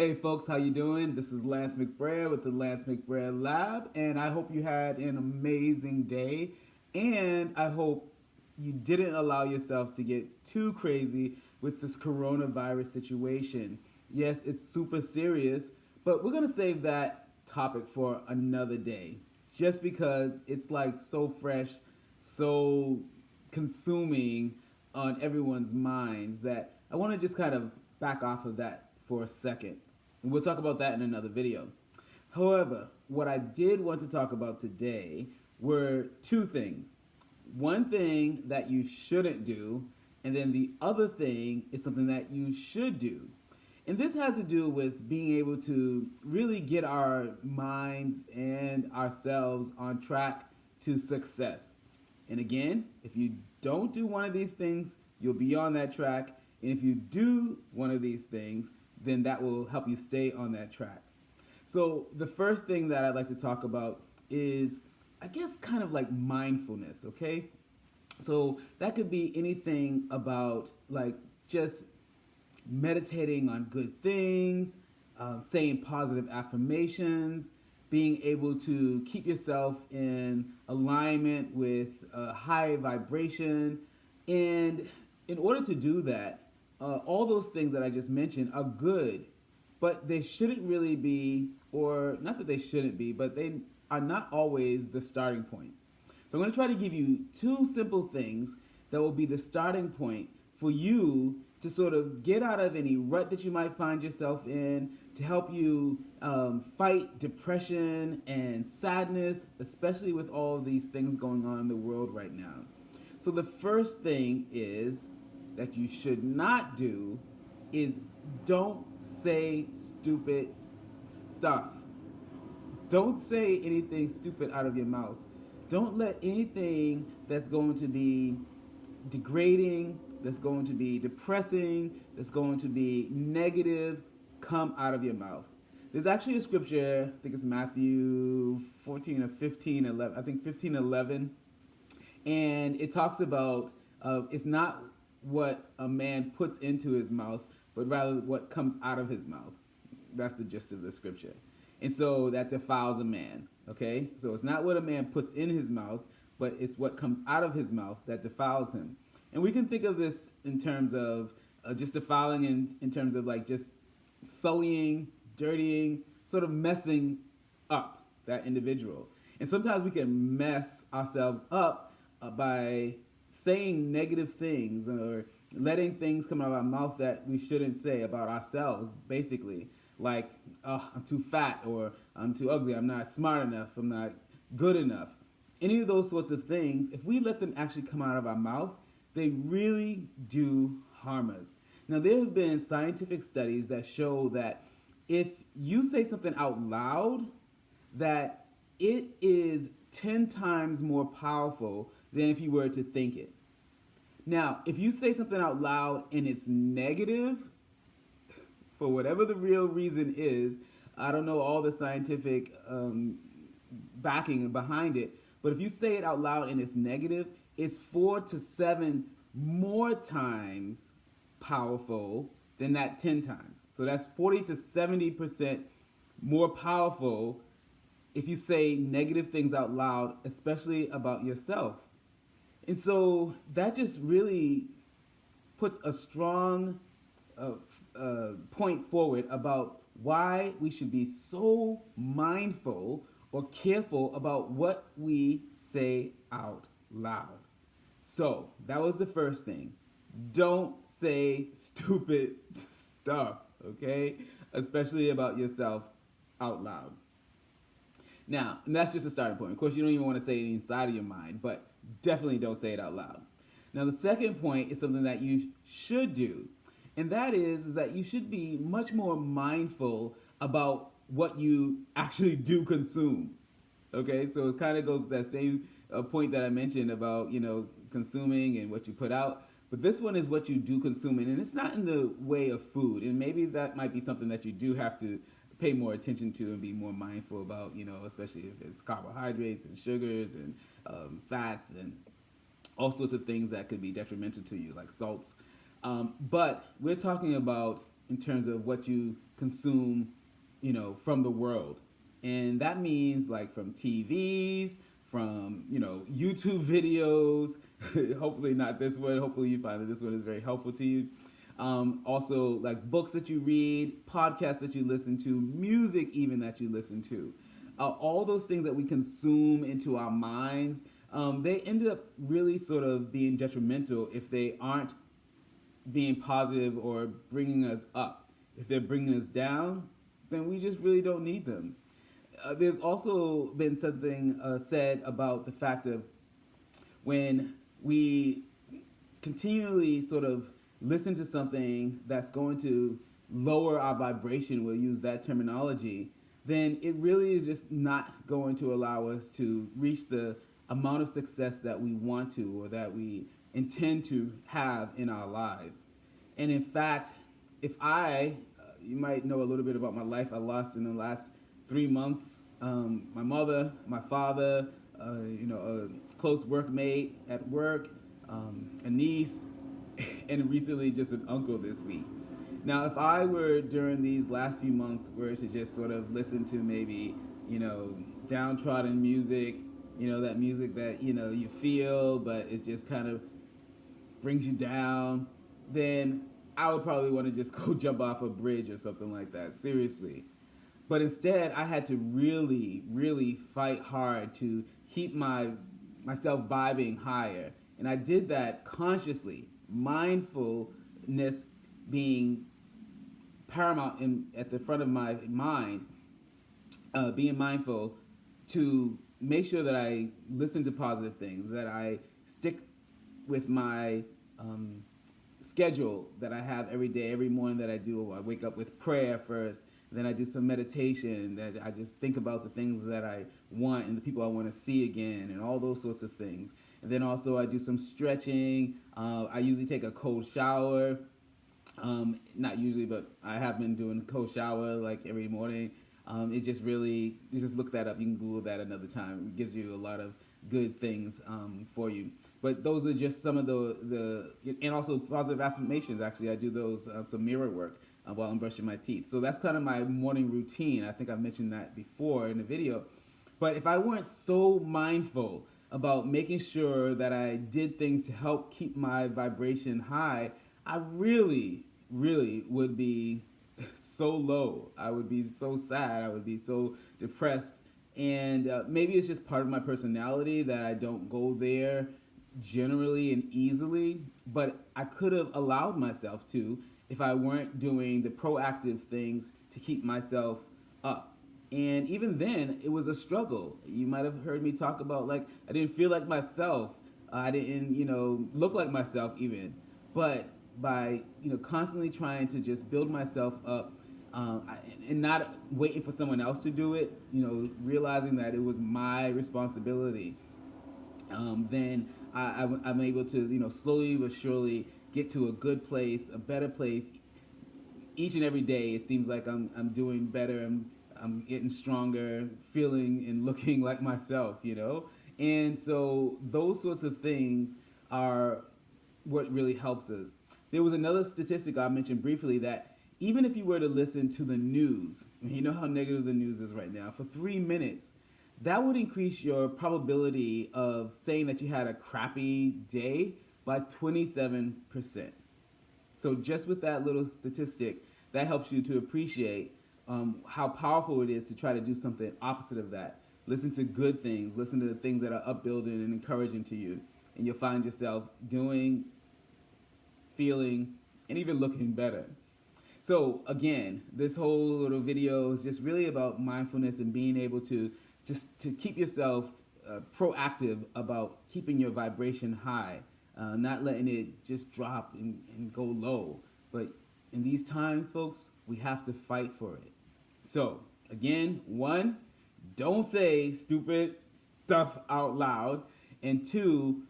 Hey folks, how you doing? This is Lance McBrayer with the Lance McBrayer Lab, and I hope you had an amazing day. And I hope you didn't allow yourself to get too crazy with this coronavirus situation. Yes, it's super serious, but we're gonna save that topic for another day. Just because it's like so fresh, so consuming on everyone's minds that I want to just kind of back off of that for a second. And we'll talk about that in another video. However, what I did want to talk about today were two things. One thing that you shouldn't do, and then the other thing is something that you should do. And this has to do with being able to really get our minds and ourselves on track to success. And again, if you don't do one of these things, you'll be on that track. And if you do one of these things, then that will help you stay on that track. So, the first thing that I'd like to talk about is, I guess, kind of like mindfulness, okay? So, that could be anything about like just meditating on good things, saying positive affirmations, being able to keep yourself in alignment with high vibration. And in order to do that, all those things that I just mentioned are good, but they shouldn't really be, or not that they shouldn't be, but they are not always the starting point. So I'm going to try to give you two simple things that will be the starting point for you to sort of get out of any rut that you might find yourself in, to help you fight depression and sadness, especially with all of these things going on in the world right now. So the first thing is that you should not do is don't say stupid stuff. Don't say anything stupid out of your mouth. Don't let anything that's going to be degrading, that's going to be depressing, that's going to be negative come out of your mouth. There's actually a scripture, I think it's Matthew 14 or 15, 11, I think 15:11, and it talks about it's not what a man puts into his mouth, but rather what comes out of his mouth. That's the gist of the scripture. And so that defiles a man, okay? So it's not what a man puts in his mouth, but it's what comes out of his mouth that defiles him. And we can think of this in terms of just defiling in terms of like just sullying, dirtying, sort of messing up that individual. And sometimes we can mess ourselves up by saying negative things or letting things come out of our mouth that we shouldn't say about ourselves, basically. Like, oh, I'm too fat, or I'm too ugly, I'm not smart enough, I'm not good enough. Any of those sorts of things, if we let them actually come out of our mouth, they really do harm us. Now, there have been scientific studies that show that if you say something out loud, that it is 10 times more powerful than if you were to think it. Now, if you say something out loud and it's negative, for whatever the real reason is, I don't know all the scientific backing behind it, but if you say it out loud and it's negative, it's 4 to 7 more times powerful than that 10 times. So that's 40 to 70% more powerful if you say negative things out loud, especially about yourself. And so that just really puts a strong point forward about why we should be so mindful or careful about what we say out loud. So that was the first thing. Don't say stupid stuff, okay? Especially about yourself out loud. Now, and that's just a starting point. Of course, you don't even want to say it inside of your mind, but definitely don't say it out loud. Now, the second point is something that you should do, and that is that you should be much more mindful about what you actually do consume. Okay, so it kind of goes to that same point that I mentioned about, consuming and what you put out. But this one is what you do consume, and it's not in the way of food. And maybe that might be something that you do have to pay more attention to and be more mindful about, especially if it's carbohydrates and sugars and fats and all sorts of things that could be detrimental to you, like salts. But we're talking about in terms of what you consume, from the world. And that means like from TVs, from, YouTube videos. Hopefully not this one. Hopefully you find that this one is very helpful to you. Also, like books that you read, podcasts that you listen to, music even that you listen to. All those things that we consume into our minds, they end up really sort of being detrimental if they aren't being positive or bringing us up. If they're bringing us down, then we just really don't need them. There's also been something said about the fact of when we continually sort of listen to something that's going to lower our vibration, we'll use that terminology, then it really is just not going to allow us to reach the amount of success that we want to or that we intend to have in our lives. And in fact, if you might know a little bit about my life, I lost in the last 3 months my mother, my father, a close workmate at work, a niece, and recently just an uncle this week. Now, if I were during these last few months were to just sort of listen to maybe, downtrodden music, that music that, you feel, but it just kind of brings you down, then I would probably want to just go jump off a bridge or something like that, seriously. But instead, I had to really, really fight hard to keep myself vibing higher. And I did that consciously, mindfulness being paramount at the front of my mind, being mindful to make sure that I listen to positive things, that I stick with my schedule that I have every day, every morning that I do. I wake up with prayer first, then I do some meditation, that I just think about the things that I want and the people I want to see again and all those sorts of things. And then also I do some stretching. I usually take a cold shower. Not usually, but I have been doing a cold shower like every morning. It just really, you just look that up. You can Google that another time. It gives you a lot of good things for you. But those are just some of the and also positive affirmations. Actually, I do those some mirror work while I'm brushing my teeth. So that's kind of my morning routine. I think I've mentioned that before in the video. But if I weren't so mindful about making sure that I did things to help keep my vibration high, I really, really would be so low. I would be so sad. I would be so depressed. And maybe it's just part of my personality that I don't go there generally and easily, but I could have allowed myself to if I weren't doing the proactive things to keep myself up. And even then, it was a struggle. You might have heard me talk about like I didn't feel like myself. I didn't, look like myself even. But by constantly trying to just build myself up and not waiting for someone else to do it, realizing that it was my responsibility, then I'm able to slowly but surely get to a good place, a better place. Each and every day, it seems like I'm doing better. I'm getting stronger, feeling and looking like myself, And so those sorts of things are what really helps us. There was another statistic I mentioned briefly that even if you were to listen to the news, you know how negative the news is right now, for 3 minutes, that would increase your probability of saying that you had a crappy day by 27%. So just with that little statistic, that helps you to appreciate how powerful it is to try to do something opposite of that. Listen to good things. Listen to the things that are upbuilding and encouraging to you. And you'll find yourself doing, feeling, and even looking better. So again, this whole little video is just really about mindfulness and being able to just to keep yourself proactive about keeping your vibration high, not letting it just drop and go low. But in these times, folks, we have to fight for it. So again, 1, don't say stupid stuff out loud. And 2,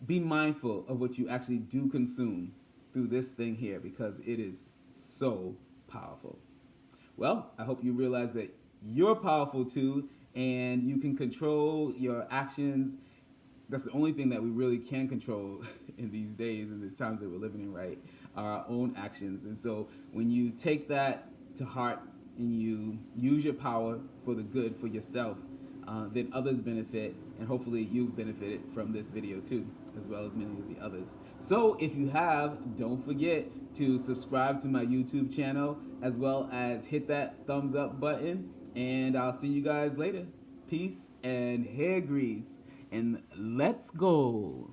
be mindful of what you actually do consume through this thing here, because it is so powerful. Well, I hope you realize that you're powerful too, and you can control your actions. That's the only thing that we really can control in these days, in these times that we're living in, right? Our own actions. And so when you take that to heart and you use your power for the good for yourself, then others benefit, and hopefully you've benefited from this video too, as well as many of the others. So if you have, don't forget to subscribe to my YouTube channel, as well as hit that thumbs up button, and I'll see you guys later. Peace and hair grease, and let's go.